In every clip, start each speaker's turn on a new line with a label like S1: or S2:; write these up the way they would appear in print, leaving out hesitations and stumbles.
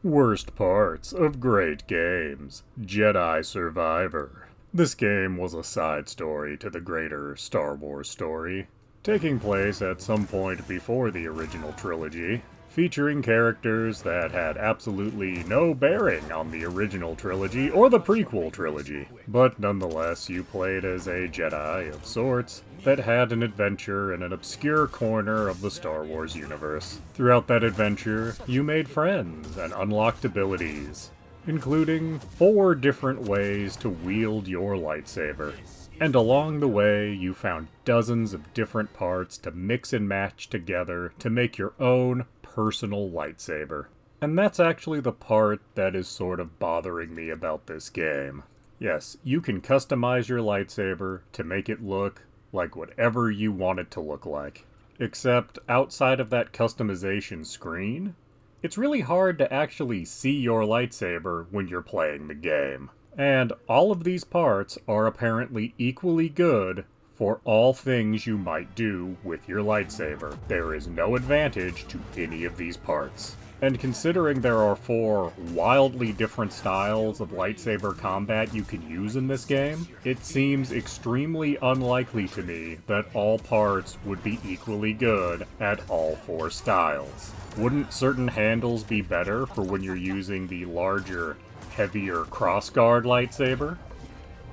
S1: Worst parts of great games. Jedi Survivor. This game was a side story to the greater Star Wars story, taking place at some point before the original trilogy, featuring characters that had absolutely no bearing on the original trilogy or the prequel trilogy. But nonetheless, you played as a Jedi of sorts that had an adventure in an obscure corner of the Star Wars universe. Throughout that adventure, you made friends and unlocked abilities, including 4 different ways to wield your lightsaber. And along the way, you found dozens of different parts to mix and match together to make your own personal lightsaber. And that's actually the part that is sort of bothering me about this game. Yes, you can customize your lightsaber to make it look like whatever you want it to look like. Except outside of that customization screen, it's really hard to actually see your lightsaber when you're playing the game. And all of these parts are apparently equally good for all things you might do with your lightsaber. There is no advantage to any of these parts. And considering there are 4 wildly different styles of lightsaber combat you can use in this game, it seems extremely unlikely to me that all parts would be equally good at all 4 styles. Wouldn't certain handles be better for when you're using the larger, heavier crossguard lightsaber?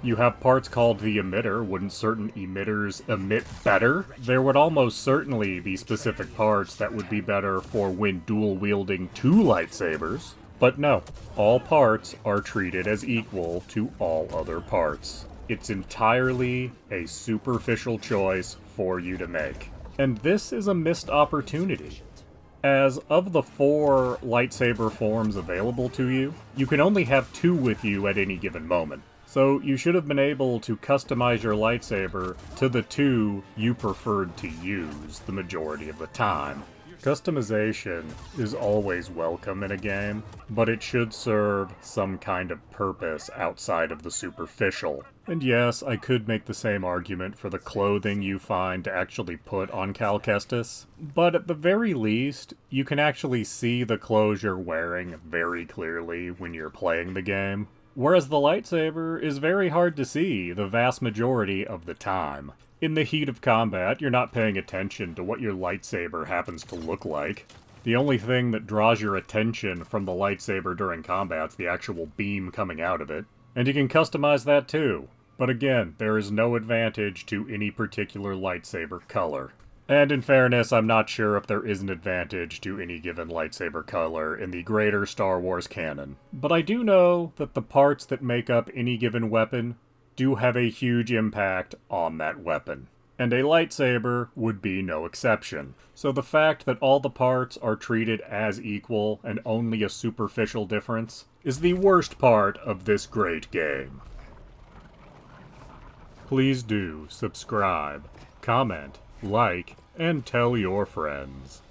S1: You have parts called the emitter. Wouldn't certain emitters emit better? There would almost certainly be specific parts that would be better for when dual-wielding 2 lightsabers. But no, all parts are treated as equal to all other parts. It's entirely a superficial choice for you to make. And this is a missed opportunity. As of the 4 lightsaber forms available to you, you can only have 2 with you at any given moment. So you should have been able to customize your lightsaber to the 2 you preferred to use the majority of the time. Customization is always welcome in a game, but it should serve some kind of purpose outside of the superficial. And yes, I could make the same argument for the clothing you find to actually put on Cal Kestis, but at the very least, you can actually see the clothes you're wearing very clearly when you're playing the game. Whereas the lightsaber is very hard to see the vast majority of the time. In the heat of combat, you're not paying attention to what your lightsaber happens to look like. The only thing that draws your attention from the lightsaber during combat's the actual beam coming out of it. And you can customize that too. But again, there is no advantage to any particular lightsaber color. And in fairness, I'm not sure if there is an advantage to any given lightsaber color in the greater Star Wars canon. But I do know that the parts that make up any given weapon do have a huge impact on that weapon. And a lightsaber would be no exception. So the fact that all the parts are treated as equal and only a superficial difference is the worst part of this great game. Please do subscribe, comment, like, and tell your friends.